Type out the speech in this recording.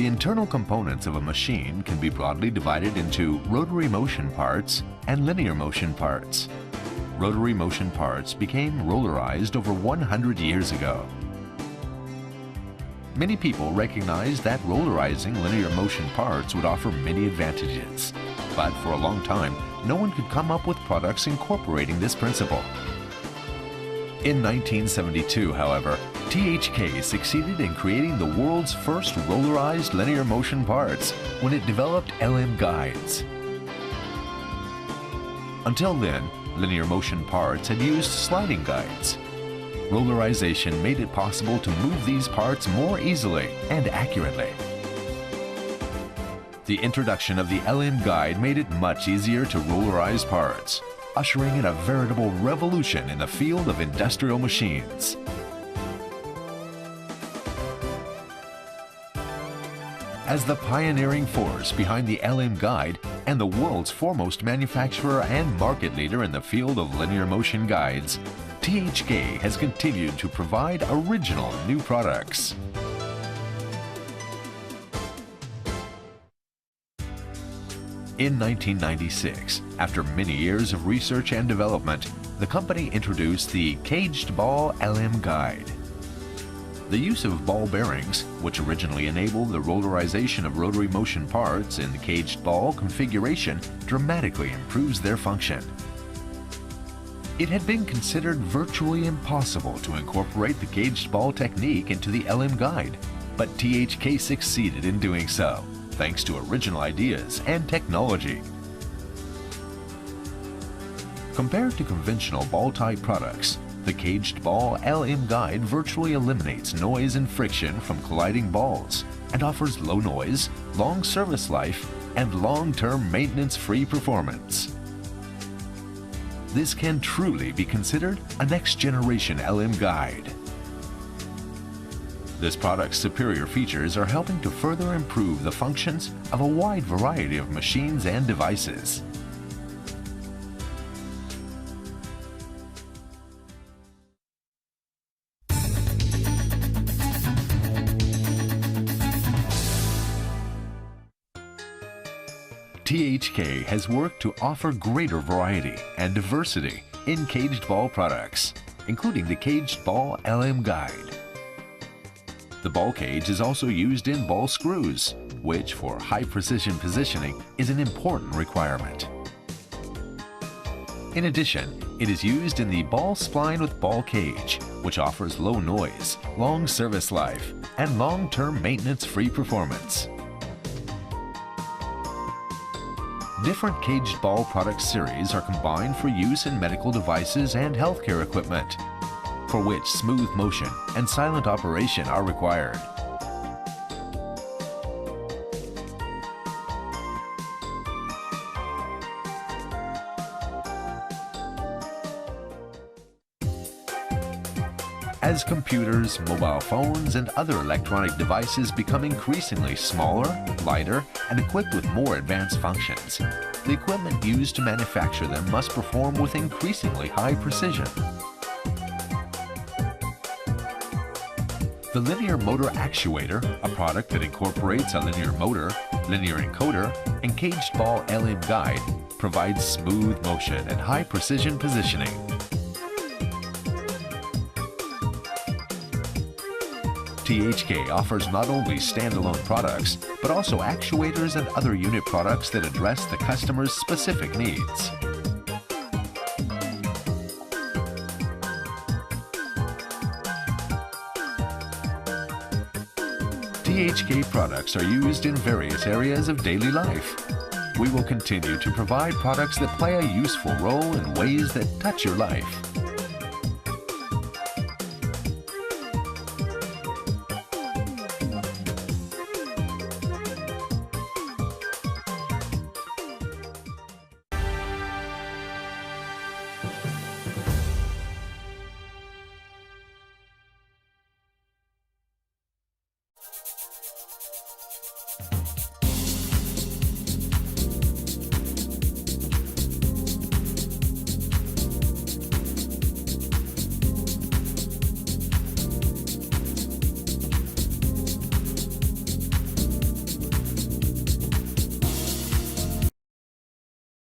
The internal components of a machine can be broadly divided into rotary motion parts and linear motion parts. Rotary motion parts became rollerized over 100 years ago. Many people recognized that rollerizing linear motion parts would offer many advantages, but for a long time, no one could come up with products incorporating this principle. In 1972, however, THK succeeded in creating the world's first rollerized linear motion parts when it developed LM guides. Until then, linear motion parts had used sliding guides. Rollerization made it possible to move these parts more easily and accurately. The introduction of the LM guide made it much easier to rollerize parts, ushering in a veritable revolution in the field of industrial machines. As the pioneering force behind the LM guide and the world's foremost manufacturer and market leader in the field of linear motion guides, THK has continued to provide original new products. In 1996, after many years of research and development, the company introduced the Caged Ball LM Guide. The use of ball bearings, which originally enabled the rollerization of rotary motion parts in the caged ball configuration, dramatically improves their function. It had been considered virtually impossible to incorporate the caged ball technique into the LM Guide, but THK succeeded in doing so, thanks to original ideas and technology. Compared to conventional ball-type products, the Caged Ball LM Guide virtually eliminates noise and friction from colliding balls and offers low noise, long service life, and long-term maintenance-free performance. This can truly be considered a next-generation LM Guide. This product's superior features are helping to further improve the functions of a wide variety of machines and devices. THK has worked to offer greater variety and diversity in caged ball products, including the Caged Ball LM Guide. The ball cage is also used in ball screws, which for high precision positioning is an important requirement. In addition, it is used in the ball spline with ball cage, which offers low noise, long service life, and long-term maintenance-free performance. Different caged ball product series are combined for use in medical devices and healthcare equipment, for which smooth motion and silent operation are required. As computers, mobile phones, and other electronic devices become increasingly smaller, lighter, and equipped with more advanced functions, the equipment used to manufacture them must perform with increasingly high precision. The linear motor actuator, a product that incorporates a linear motor, linear encoder, and caged ball LM guide, provides smooth motion and high precision positioning. THK offers not only standalone products, but also actuators and other unit products that address the customer's specific needs. THK products are used in various areas of daily life. we will continue to provide products that play a useful role in ways that touch your life.